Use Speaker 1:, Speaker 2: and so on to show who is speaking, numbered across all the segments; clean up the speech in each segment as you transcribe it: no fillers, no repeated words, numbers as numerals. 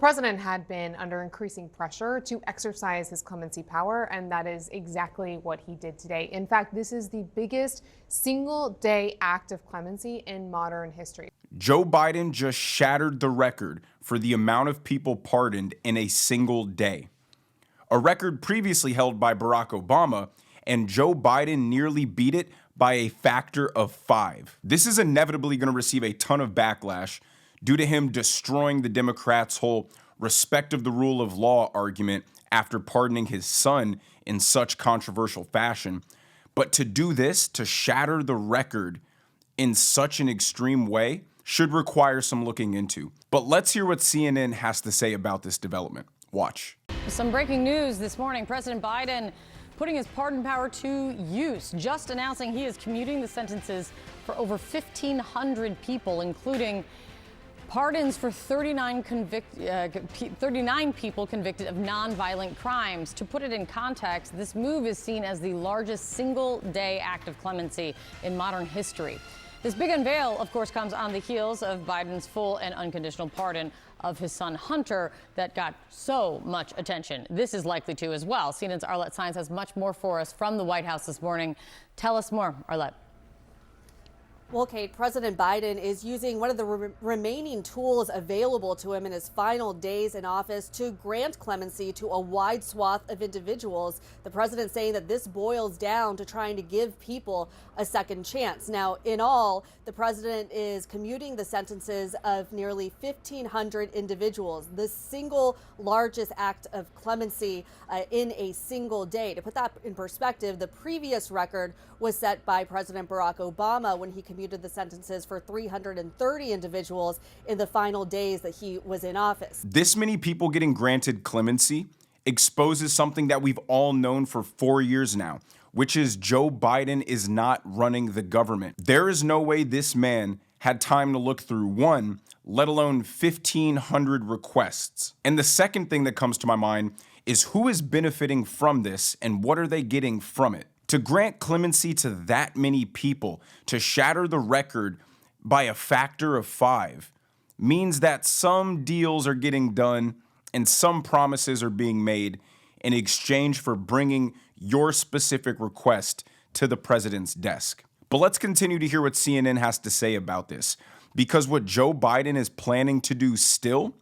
Speaker 1: the president had been under increasing pressure to exercise his clemency power, and that is exactly what he did today. In fact, this is the biggest single-day act of clemency in modern history.
Speaker 2: Joe Biden just shattered the record for the amount of people pardoned in a single day. A record previously held by Barack Obama, and Joe Biden nearly beat it by a factor of 5. This is inevitably going to receive a ton of backlash due to him destroying the Democrats' whole respect of the rule of law argument after pardoning his son in such controversial fashion. But to do this, to shatter the record in such an extreme way, should require some looking into. But let's hear what CNN has to say about this development. Watch.
Speaker 3: Some breaking news this morning. President Biden putting his pardon power to use, just announcing he is commuting the sentences for over 1,500 people, including pardons for 39 people convicted of nonviolent crimes. To put it in context, this move is seen as the largest single-day act of clemency in modern history. This big unveil, of course, comes on the heels of Biden's full and unconditional pardon of his son Hunter that got so much attention. This is likely to as well. CNN's Arlette Saenz has much more for us from the White House this morning. Tell us more, Arlette.
Speaker 4: Well, Kate, President Biden is using one of the remaining tools available to him in his final days in office to grant clemency to a wide swath of individuals. The president saying that this boils down to trying to give people a second chance. Now, in all, the president is commuting the sentences of nearly 1,500 individuals, the single largest act of clemency in a single day. To put that in perspective, the previous record was set by President Barack Obama when he commuted the sentences for 330 individuals in the final days that he was in office.
Speaker 2: This many people getting granted clemency exposes something that we've all known for 4 years now, which is Joe Biden is not running the government. There is no way this man had time to look through one, let alone 1,500 requests. And the second thing that comes to my mind is who is benefiting from this and what are they getting from it? To grant clemency to that many people, to shatter the record by a factor of 5, means that some deals are getting done and some promises are being made in exchange for bringing your specific request to the president's desk. But let's continue to hear what CNN has to say about this, because what Joe Biden is planning to do still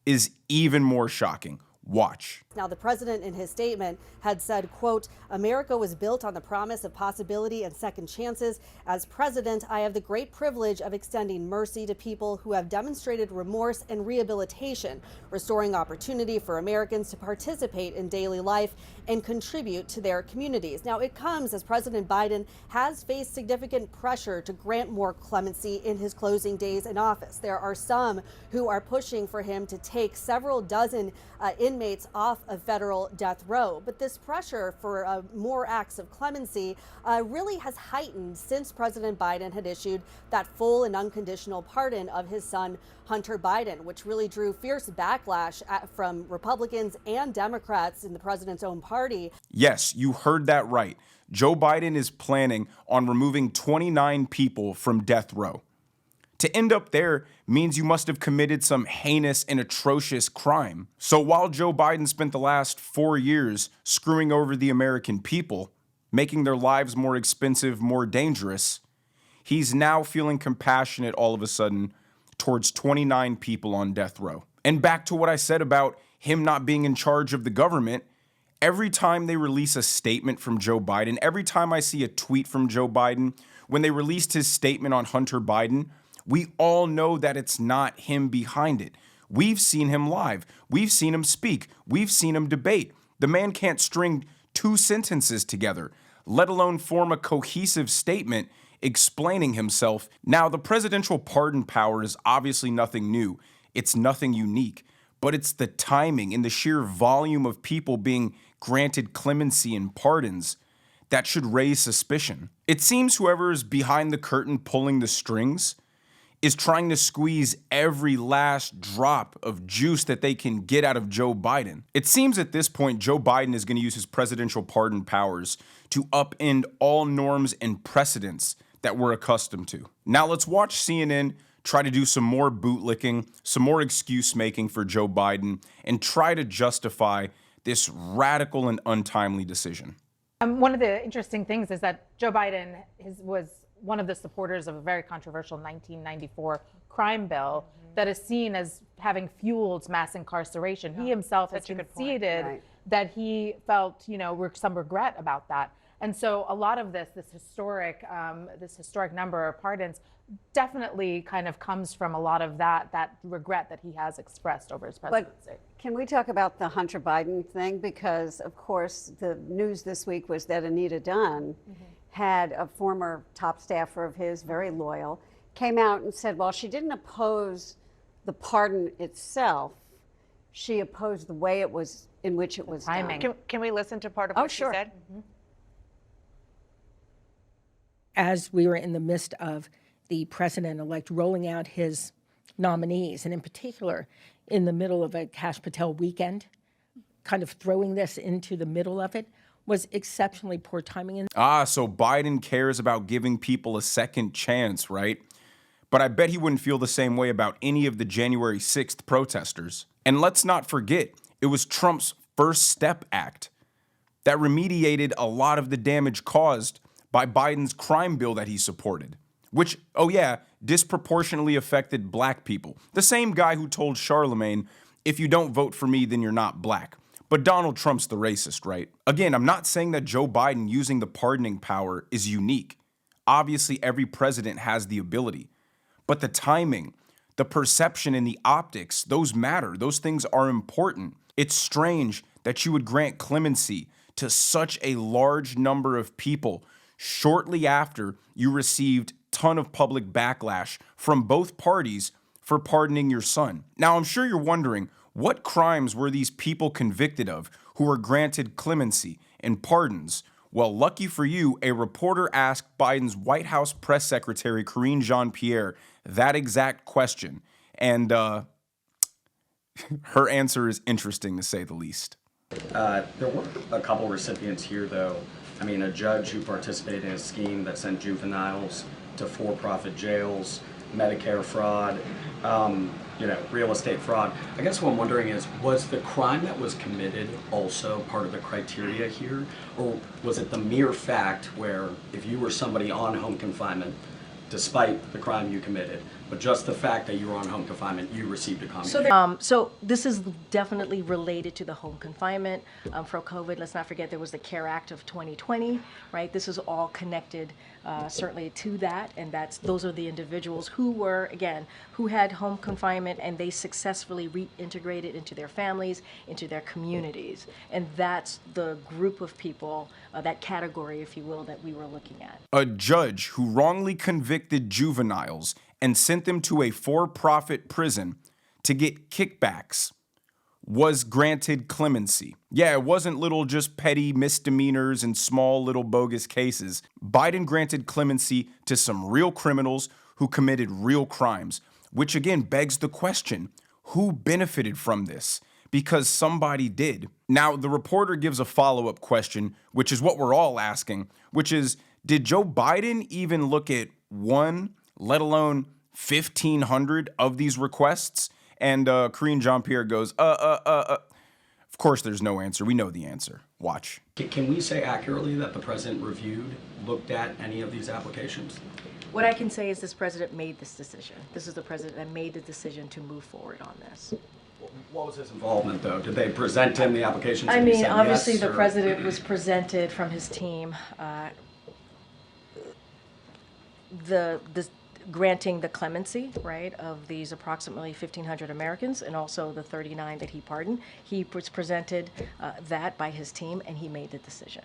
Speaker 2: is even more shocking. Watch.
Speaker 4: Now, the president in his statement had said, quote, "America was built on the promise of possibility and second chances. As president, I have the great privilege of extending mercy to people who have demonstrated remorse and rehabilitation, restoring opportunity for Americans to participate in daily life and contribute to their communities." Now, it comes as President Biden has faced significant pressure to grant more clemency in his closing days in office. There are some who are pushing for him to take several dozen inmates off of federal death row. But this pressure for more acts of clemency really has heightened since President Biden had issued that full and unconditional pardon of his son, Hunter Biden, which really drew fierce backlash from Republicans and Democrats in the president's own party.
Speaker 2: Yes, you heard that right. Joe Biden is planning on removing 29 people from death row. To end up there means you must have committed some heinous and atrocious crime. So while Joe Biden spent the last 4 years screwing over the American people, making their lives more expensive, more dangerous, he's now feeling compassionate all of a sudden towards 29 people on death row. And back to what I said about him not being in charge of the government, every time they release a statement from Joe Biden, every time I see a tweet from Joe Biden, when they released his statement on Hunter Biden, we all know that it's not him behind it. We've seen him live. We've seen him speak. We've seen him debate. The man can't string 2 sentences together, let alone form a cohesive statement explaining himself. Now, the presidential pardon power is obviously nothing new. It's nothing unique, but it's the timing and the sheer volume of people being granted clemency and pardons that should raise suspicion. It seems whoever is behind the curtain pulling the strings is trying to squeeze every last drop of juice that they can get out of Joe Biden. It seems at this point, Joe Biden is going to use his presidential pardon powers to upend all norms and precedents that we're accustomed to. Now let's watch CNN try to do some more bootlicking, some more excuse making for Joe Biden, and try to justify this radical and untimely decision.
Speaker 5: One of the interesting things is that Joe Biden was one of the supporters of a very controversial 1994 crime bill that is seen as having fueled mass incarceration. He himself has conceded that he felt, some regret about that. And so a lot of this historic number of pardons definitely kind of comes from a lot of that regret that he has expressed over his presidency.
Speaker 6: But can we talk about the Hunter Biden thing? Because, of course, the news this week was that Anita Dunn had a former top staffer of his, very loyal, came out and said, well, she didn't oppose the pardon itself. She opposed the way in which it was done.
Speaker 7: Can we listen to part of what she said?
Speaker 8: As we were in the midst of the president-elect rolling out his nominees, and in particular, in the middle of a Kash Patel weekend, kind of throwing this into the middle of it was exceptionally poor timing.
Speaker 2: So Biden cares about giving people a second chance, right? But I bet he wouldn't feel the same way about any of the January 6th protesters. And let's not forget, it was Trump's First Step Act that remediated a lot of the damage caused by Biden's crime bill that he supported, which, disproportionately affected black people. The same guy who told Charlemagne, if you don't vote for me, then you're not black. But Donald Trump's the racist, right? Again, I'm not saying that Joe Biden using the pardoning power is unique. Obviously, every president has the ability. But the timing, the perception, and the optics, those matter. Those things are important. It's strange that you would grant clemency to such a large number of people shortly after you received ton of public backlash from both parties for pardoning your son. Now, I'm sure you're wondering, what crimes were these people convicted of who were granted clemency and pardons? Well, lucky for you, a reporter asked Biden's White House press secretary, Karine Jean-Pierre, that exact question. And her answer is interesting, to say the least.
Speaker 9: There were a couple recipients here, though. I mean, a judge who participated in a scheme that sent juveniles to for-profit jails, Medicare fraud, real estate fraud. I guess what I'm wondering is, was the crime that was committed also part of the criteria here? Or was it the mere fact where if you were somebody on home confinement, despite the crime you committed, but just the fact that you were on home confinement, you received a commutation?
Speaker 10: So this is definitely related to the home confinement for COVID. Let's not forget there was the CARE Act of 2020, right? This is all connected certainly to that, and those are the individuals who had home confinement, and they successfully reintegrated into their families, into their communities, and that's the group of people, that category, if you will, that we were looking at.
Speaker 2: A judge who wrongly convicted juveniles and sent them to a for-profit prison to get kickbacks was granted clemency. Yeah, it wasn't little just petty misdemeanors and small little bogus cases. Biden granted clemency to some real criminals who committed real crimes, which again begs the question, who benefited from this? Because somebody did. Now, the reporter gives a follow-up question, which is what we're all asking, which is, did Joe Biden even look at one, let alone 1,500 of these requests? And Karine Jean-Pierre goes, of course there's no answer. We know the answer. Watch.
Speaker 9: Can we say accurately that the president looked at any of these applications?
Speaker 10: What I can say is this president made this decision. This is the president that made the decision to move forward on this.
Speaker 9: What was his involvement, though? Did they present him the applications?
Speaker 10: I mean, obviously the president was presented from his team granting the clemency, right, of these approximately 1,500 Americans, and also the 39 that he pardoned. He was presented that by his team, and he made the decision.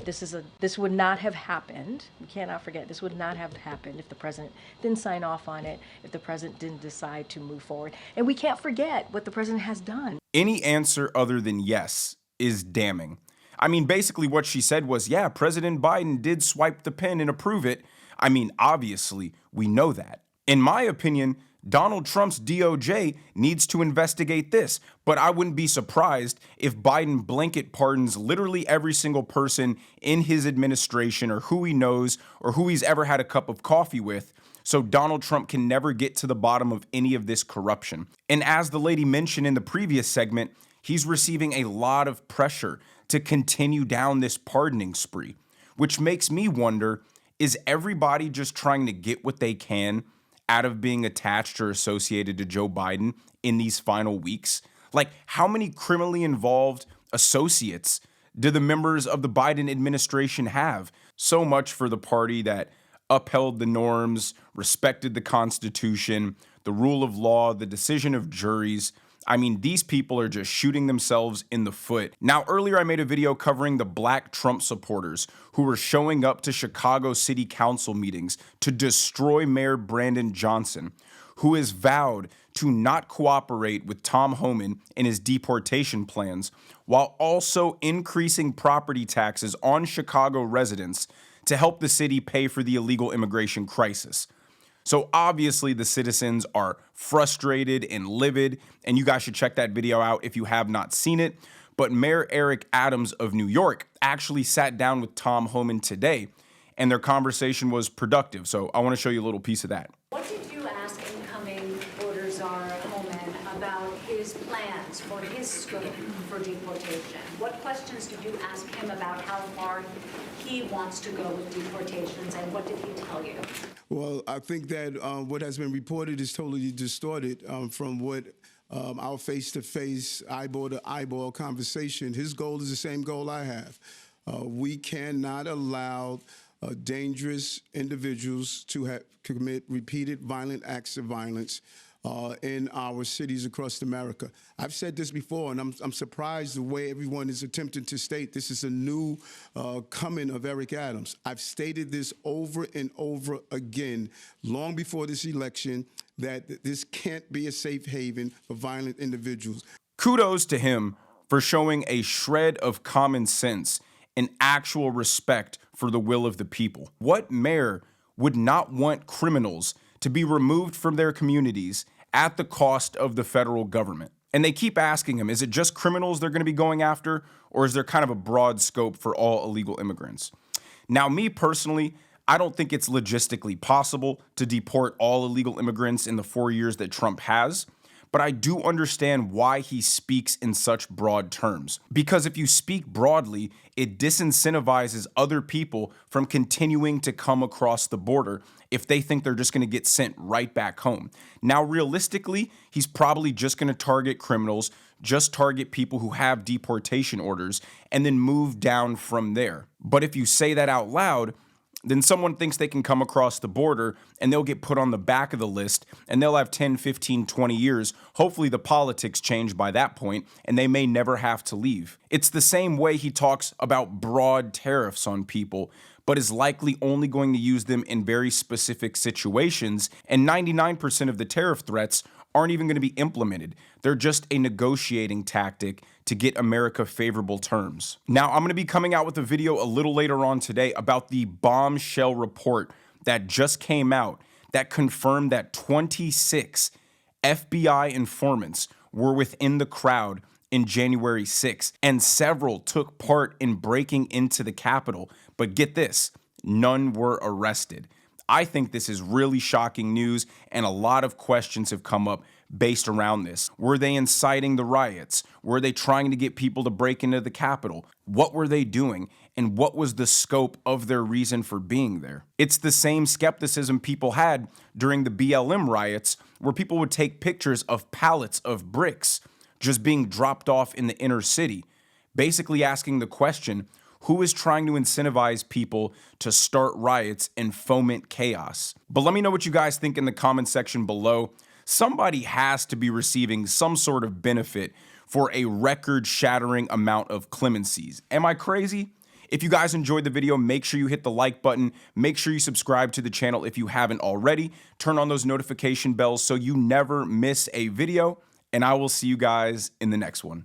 Speaker 10: This would not have happened. We cannot forget, this would not have happened if the president didn't sign off on it, if the president didn't decide to move forward. And we can't forget what the president has done.
Speaker 2: Any answer other than yes is damning. I mean, basically what she said was, yeah, President Biden did swipe the pen and approve it. I mean, obviously, we know that. In my opinion, Donald Trump's DOJ needs to investigate this, but I wouldn't be surprised if Biden blanket pardons literally every single person in his administration or who he knows or who he's ever had a cup of coffee with, so Donald Trump can never get to the bottom of any of this corruption. And as the lady mentioned in the previous segment, he's receiving a lot of pressure to continue down this pardoning spree, which makes me wonder, is everybody just trying to get what they can out of being attached or associated to Joe Biden in these final weeks? Like, how many criminally involved associates do the members of the Biden administration have? So much for the party that upheld the norms, respected the Constitution, the rule of law, the decision of juries. I mean, these people are just shooting themselves in the foot. Now, earlier I made a video covering the black Trump supporters who were showing up to Chicago City Council meetings to destroy Mayor Brandon Johnson, who has vowed to not cooperate with Tom Homan in his deportation plans, while also increasing property taxes on Chicago residents to help the city pay for the illegal immigration crisis. So obviously the citizens are frustrated and livid, and you guys should check that video out if you have not seen it. But Mayor Eric Adams of New York actually sat down with Tom Homan today, and their conversation was productive. So I want to show you a little piece of that.
Speaker 11: What did you ask incoming voter czar Homan about his plans for his scope for deportation? What questions did you ask him about how far he wants to go with deportations, and what did he tell you?
Speaker 12: Well, I think that what has been reported is totally distorted from what our face-to-face, eyeball-to-eyeball conversation. His goal is the same goal I have. We cannot allow dangerous individuals to commit repeated violent acts of violence in our cities across America. I've said this before, and I'm surprised the way everyone is attempting to state this is a new coming of Eric Adams. I've stated this over and over again, long before this election, that this can't be a safe haven for violent individuals.
Speaker 2: Kudos to him for showing a shred of common sense and actual respect for the will of the people. What mayor would not want criminals to be removed from their communities at the cost of the federal government? And they keep asking him, is it just criminals they're going to be going after, or is there kind of a broad scope for all illegal immigrants? Now, me personally, I don't think it's logistically possible to deport all illegal immigrants in the 4 years that Trump has, but I do understand why he speaks in such broad terms. Because if you speak broadly, it disincentivizes other people from continuing to come across the border if they think they're just going to get sent right back home. Now, realistically, he's probably just going to target criminals, just target people who have deportation orders, and then move down from there. But if you say that out loud, then someone thinks they can come across the border and they'll get put on the back of the list and they'll have 10, 15, 20 years. Hopefully the politics change by that point and they may never have to leave. It's the same way he talks about broad tariffs on people, but is likely only going to use them in very specific situations. And 99% of the tariff threats aren't even going to be implemented. They're just a negotiating tactic to get America favorable terms. Now, I'm going to be coming out with a video a little later on today about the bombshell report that just came out that confirmed that 26 FBI informants were within the crowd in January 6th, and several took part in breaking into the Capitol. But get this, none were arrested. I think this is really shocking news, and a lot of questions have come up based around this. Were they inciting the riots? Were they trying to get people to break into the Capitol? What were they doing? And what was the scope of their reason for being there? It's the same skepticism people had during the BLM riots, where people would take pictures of pallets of bricks just being dropped off in the inner city, basically asking the question, who is trying to incentivize people to start riots and foment chaos? But let me know what you guys think in the comment section below. Somebody has to be receiving some sort of benefit for a record-shattering amount of clemencies. Am I crazy? If you guys enjoyed the video, make sure you hit the like button. Make sure you subscribe to the channel if you haven't already. Turn on those notification bells so you never miss a video. And I will see you guys in the next one.